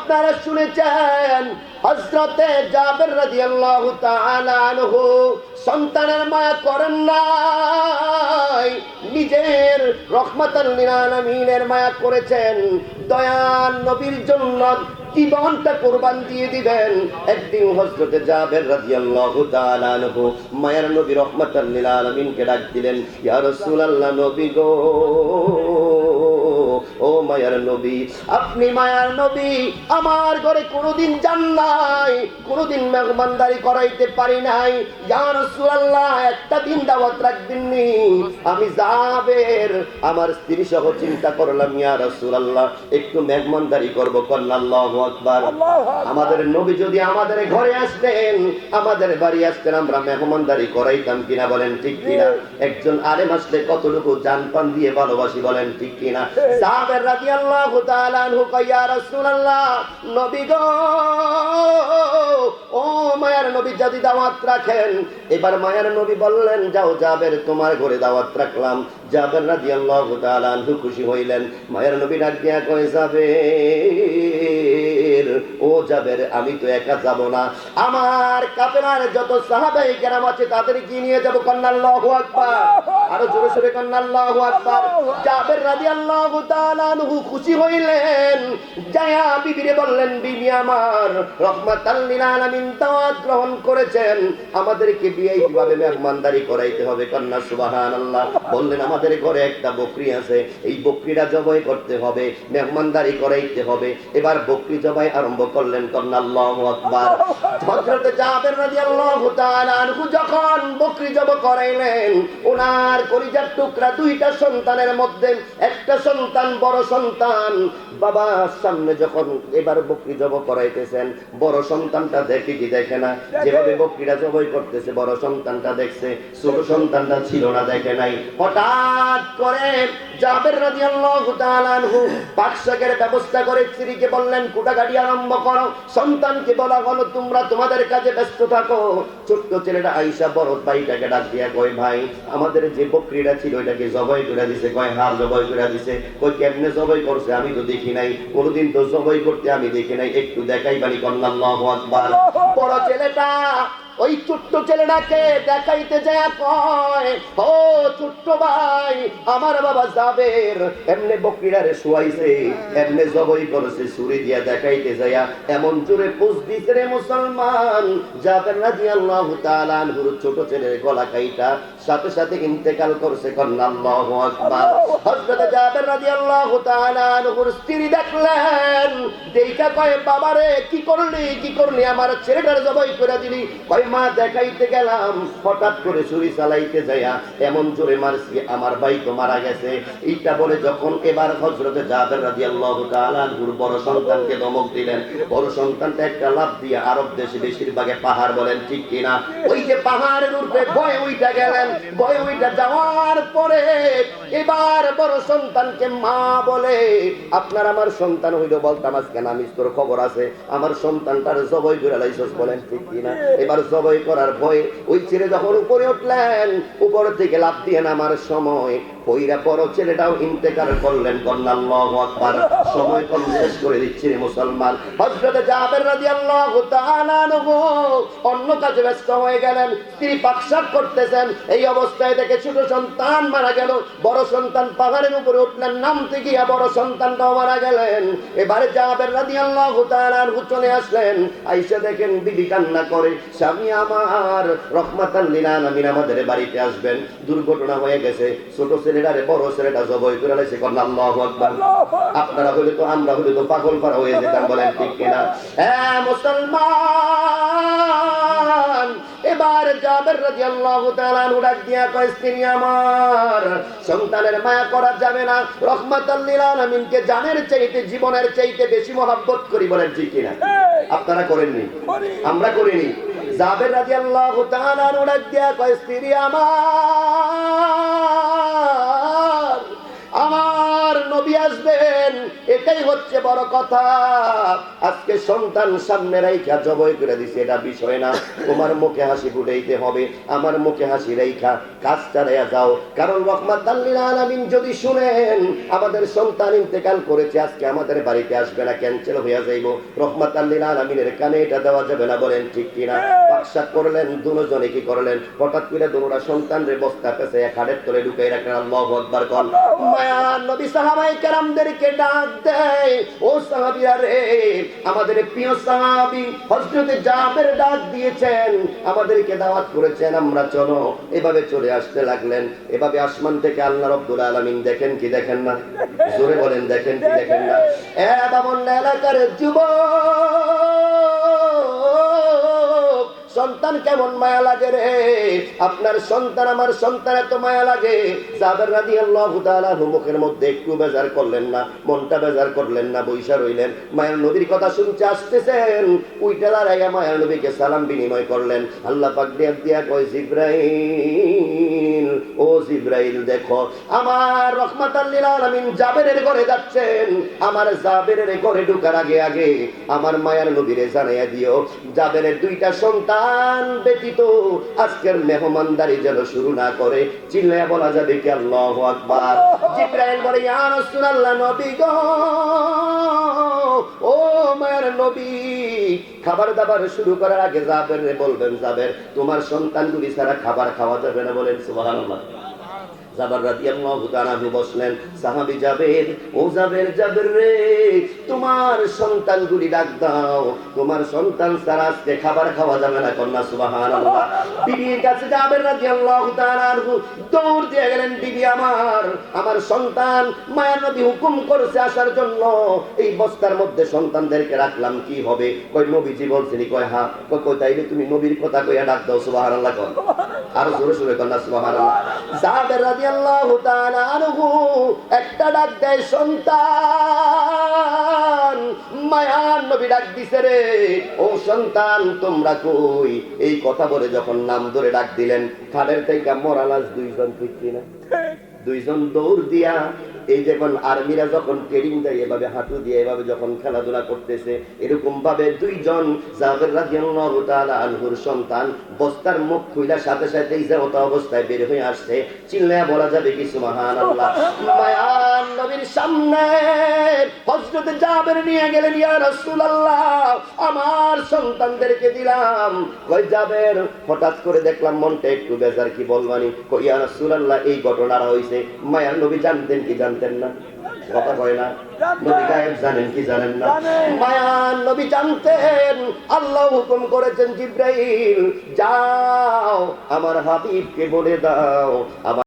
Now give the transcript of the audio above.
আপনারা শুনেছেন হযরতে জাবের রাদিয়াল্লাহু তাআলা আনহু সন্তানের মায়া করেন নাই, নিজের রহমাতাল লিল আলামিনের মায়া করেছেন। দয়াল নবীর জন্য জীবনটা কুরবান দিয়ে দিবেন। একদিন হযরতে জাবের রাদিয়াল্লাহু তাআলা আনহু মায়ার নবী রহমাতাল লিল আলামিনকে ডাক দিলেন, ইয়া রাসূলুল্লাহ, নবী গো, ও মায়ার নবী, আপনি মায়ার নবী, আমার ঘরে কোনোদিন যান নাই, কোনোদিন মেহমানদারি করাইতে পারি নাই। ইয়া রাসূলুল্লাহ, একটা দিন দাওয়াত রাখবেননি? আমি জাবের আমার স্ত্রী সহ চিন্তা করলাম, ইয়া রাসূলুল্লাহ, একটু মেহমানদারি করব। কন্না আল্লাহু আকবার। আমাদের নবী যদি আমাদের ঘরে আসতেন, আমাদের বাড়ি আসতেন, আমরা মেহমানদারি করাইতাম কিনা বলেন ঠিক কিনা? একজন আলেম আসলে কতটুকু জান প্রাণ দিয়ে ভালোবাসি বলেন ঠিক কিনা? জাবের রাদিয়াল্লাহু তাআলা আনহু কয়, ইয়া রাসূলুল্লাহ, নবী গো, ও মায়ার নবী যদি দাওয়াত রাখেন। এবার মায়ার নবী বললেন, যাও জাবের, তোমার ঘরে দাওয়াত রাখলাম। জাবের রাদিয়াল্লাহু তাআলা আনহু খুশি হইলেন। মায়ার নবী ডাক দিয়া কয়, জাবের, ও জাবের, আমি তো একা যাব না, আমার কাফেলার যত সাহাবায়ে কেরাম আছে তাদেরকে নিয়ে যাব। কন্না আল্লাহু আকবার। আরো জোরে সোরে কন্না আল্লাহু আকবার। জাবের রাদিয়াল্লাহু তাআলা আনহু খুশি হইলেন, যায়া বিবিরে বললেন, বিবি আমার, রহমাতাল লিল আলামিন দাওয়াত গ্রহণ করেছেন, আমাদেরকে ভিআইপি ভাবে মেহমানদারি করাইতে হবে। কন্না সুবহানাল্লাহ। বললেন, আমাদের ঘরে একটা বকরি আছে, এই বকরিটা জবাই করতে হবে, মেহমানদারি করাইতে হবে। এবার বকরি জবাই আরম্ভ করলেন। কন্না আল্লাহু আকবার। হযরত জাবের রাদিয়াল্লাহু তাআলা আনহু যখন বকরি জবাই করাইলেন, ওনার কলিজার টুকরা দুইটা সন্তানের মধ্যে একটা সন্তান, বড় সন্তান, বাবার সামনে যখন এবার বকরি জবাই করাইতেছেন, বড় সন্তানটা দেখে কি দেখে না? যেভাবে বকরিটা জবাই করতেছে বড় সন্তানটা দেখছে, ছোট সন্তানটা ছিল না, দেখে নাই। হঠাৎ করে জাবের রাদিয়াল্লাহু তাআলা আনহু পাকশাকের ব্যবস্থা করে স্ত্রীকে বললেন, কুটাকাটি আরম্ভ করো। সন্তানকে বলা হলো, তোমরা তোমাদের কাজে ব্যস্ত থাকো। ছোট্ট ছেলেটা আয়েশা বড় ভাইটাকে ডাক দিয়া কয়, ভাই, আমাদের যে বকরিটা ছিল ওইটাকে জবাই করে দিছে। কয়, হ্যাঁ, জবাই করে দিছে। কয়, কেমনে জবাই করছে? আমি তো দেখি নাই, কোনদিন তো জবাই করতে আমি দেখি নাই, একটু দেখাই বাড়ি। কন্না আল্লাহু আকবার। বড় ছেলেটা ওই ছোট্ট ছেলেটাকে দেখাইতে যায়, কয়, ও ছোট্ট ভাই, আমার বাবা জাবের এমনে বকরিটারে শুয়াইছে, এমনে জবাই করেছে, ছুরি দিয়া দেখাইতে যায় এমন জোরে পোজ দিছে রে মুসলমান, জাবের রাদিয়াল্লাহু তাআলা আনহুর ছোট ছেলের গলা কাইটা সাথে সাথে ইন্তেকাল করছে। কন্না আল্লাহু আকবার। হযরত জাবের রাদিয়াল্লাহু তাআলা আনহুর স্ত্রী দেখলেন, দেখা কয়, বাবারে, কি করলি, কি করলি, আমার ছেলেটার জবাই করে দিলি? কয়, মা, দেখাইতে গেলাম, হঠাৎ করে ছুরি চালাইতে যায়া এমন জোরে মারছি, আমার ভাই তো মারা গেছে। এইটা বলে যখন এবার হযরতে জাবের রাদিয়াল্লাহু তাআলা আনহুর বড় সন্তানকে ধমক দিলেন, বড় সন্তানটা একটা লাফ দিয়ে আরব দেশে বেশিরভাগে পাহাড় বলেন ঠিক কিনা, ওই যে পাহাড়ের উপরে ভয় উইটা গেলেন। ভয় উইটা যাওয়ার পরে এবার বড় সন্তানকে মা বলে, আপনার আমার সন্তান হইল, বলতাম আজকে নামিজ তোর খবর আছে, আমার সন্তানটার জবাই করে লাইছস বলেন ঠিক কিনা? এবার জবাই করার ভয়ে ওই ছেলে যখন উপরে উঠলেন, উপর থেকে লাফ দিয়ে নামার সময় ওইরা বড় ছেলেটাও ইন্তেকাল করলেন। কন্না আল্লাহু আকবার। সময় কম শেষ করে দিচ্ছি রে মুসলমান। হযরত জাবের রাদিয়াল্লাহু তাআলা আনহু অন্য কাজে ব্যস্ত হয়ে গেলেন, স্ত্রী পাকশাক করতেছেন। এই অবস্থায় দেখে ছোট সন্তান মারা গেল, বড় সন্তান পাহাড়ের উপরে উঠলেন, নামতে গিয়া বড় সন্তানটাও মারা গেলেন। এবারে জাবের রাদিয়াল্লাহু তাআলা আনহু চলে আসলেন, আয়েশা দেখেন বিবি কান্না করে, স্বামী আমার রহমাতাল লিল আলামিন আমাদের বাড়িতে আসবেন, দুর্ঘটনা হয়ে গেছে, ছোট ছেলেটারে বড় ছেলেটা জবাই করে লাইছে। কন্না আল্লাহু আকবার। আপনারা হলে তো, আমরা হলে তো পাগল পারা হয়ে যেতাম বলেন ঠিক কিনা? হ্যাঁ মুসলমান। এবার জাবের রাদিয়াল্লাহু তাআলা আনহু ডাক দিয়া কয়, স্ত্রী আমার, সন্তানের মায়া করা যাবে না, রহমাতাল লিল আলামিনকে জানের চাইতে, জীবনের চাইতে বেশি মহব্বত করি বলেন ঠিক কিনা? আপনারা করেননি, আমরা করিনি। জাবের রাদিয়াল্লাহু তাআলা আনহু ডাক দিয়া কয়, স্ত্রী আমার, আমার নবী আসবেন, এটাই হচ্ছে বড় কথা। আজকে সন্তান সামনে রাইখা জবাই করে দিছে, এটা বিষয় না। তোমার মুখে হাসি ফুটাইতে হবে, আমার মুখে হাসি রাইখা কাজটা রেয়া যাও। কারণ রহমাতাল লিল আলামিন যদি শুনেন আমাদের সন্তান ইন্তেকাল করেছে, আজকে আমাদের বাড়িতে আসবে না, ক্যান্সেল হইয়া যাইব। রহমাতাল লিল আলামিনের কানে এটা দেওয়া যাবে না, বলেন ঠিক কিনা? বাকশাত করলেন, দুজনে কি করলেন, হঠাৎ করে দুটা সন্তানরে বস্তা পেছে খাটের তলে ঢুকাই রাখলেন। আল্লাহু আকবার কোন। মায়ার নবী সাহাবায়ে কেরামদেরকে ডাক দেয়, ও সাহাবীরা রে, আমাদের প্রিয় সাহাবী হযরত জাবের ডাক দিয়েছেন, আমাদেরকে দাওয়াত করেছেন, আমরা চলো। এভাবে চলে আসতে লাগলেন। এভাবে আসমান থেকে আল্লাহ রাব্বুল আলামিন দেখেন কি দেখেন না? জোরে বলেন, দেখেন কি দেখেন না? এ বামন এলাকার যুবক, সন্তান কেমন মায়া লাগে রে। আপনার সন্তান আমার সন্তান এত মায়া লাগে। জাবের রাদিয়াল্লাহু তাআলা মুখের মধ্যে একটু বেজার করলেন না, মনটা বেজার করলেন না, বৈশা রইলেন। মায়ের নবীর কথা শুনতে আসতেছেন, উইটা দাঁড়াইয়া মায়ের নবীকে সালাম বিনিময় করলেন। আল্লাহ পাক দিয়া কয়, জিবরাইল, ও জিবরাইল, দেখো আমার রহমাতাল লিল আলামিন জাবেরের ঘরে যাচ্ছেন। আমার জাবেরের ঘরে ঢোকার আগে আগে আমার মায়ের নবীরে জানাইয়া দিও, জাবেরের দুইটা সন্তান ব্যতীত আজকের মেহমানদারি যেন শুরু না করে। চিল্লায়া বলা যাবে কি আল্লাহু আকবার? জিবরাইল বলে, ইয়া রাসূলুল্লাহ, নবী গো, ও মায়ের নবী, খাবার দাবার শুরু করার আগে জাবেরে বলবেন, জাবের তোমার সন্তানগুলি ছাড়া খাবার খাওয়া যাবে না, বলেন সুবহানাল্লাহ। জাবের রাদিয়াল্লাহু তাআলা বসলেন, সাহাবী জাবের, ও জাবের, জাবের রে, তোমার সন্তানগুলি ডাক দাও, তোমার সন্তান ছাড়া আজকে খাবার খাওয়া যাবে না, কন্যা সুবহানাল্লাহ। বিবির কাছে জাবের রাদিয়াল্লাহু তাআলা দৌড় দিয়ে গেলেন, বিবি আমার সন্তান মায়ের নবী হুকুম করেছে আসার জন্য, এই বস্তার মধ্যে সন্তানদেরকে রাখলাম, কি হবে? কই নবীজি বলছিনি? কয় হ্যাঁ। কই তাইলে তুমি নবীর কথা কইয়া ডাক দাও, সুবহানাল্লাহ কোন। আরো জোরে জোরে কন্যা সুবহানাল্লাহ। জাবের রাদিয়াল্লাহু তাআলা আনহু একটা ডাক দেয়, সন্তান। মায়ার নবী ডাক দিছে, রে ও সন্তান তোমরা কই? এই কথা বলে যখন নাম ধরে ডাক দিলেন, খালের থেকে মরা লাশ দুইজন, ঠিক কিনা? দুইজন দৌড় দিয়া, এই যখন আর্মিরা যখন ট্রেনিং দেয় এভাবে হাঁটু দিয়ে এভাবে যখন খেলাধুলা করতেছে, এরকম ভাবে দুইজন জাবের রাদিয়াল্লাহু তাআলা আনহুর সন্তান বস্তার মুখ খুইলা সাথে সাথে ইজারত অবস্থায় বের হয়ে আসছে। চিল্লায়া বলা যাবে কি সুবহানাল্লাহ? মায়ার নবীর সামনে হযরত জাবের নিয়ে গেলেন, ইয়া রাসূলুল্লাহ, আমার সন্তানদেরকে দিলাম। কই জাবের, হঠাৎ করে দেখলাম মনটা একটু বেজার, কি বলবানি? কই ইয়া রাসূলুল্লাহ, এই ঘটনাটা হইছে। মায়ার নবী জানতেন কি জানতেন না? কথা কয় না? নবী গায়েব জানেন কি জানেন না? মায়ার নবী জানতেন। আল্লাহ হুকুম করেছেন, জিবরাইল যাও আমার হাবিবকে বলে দাও,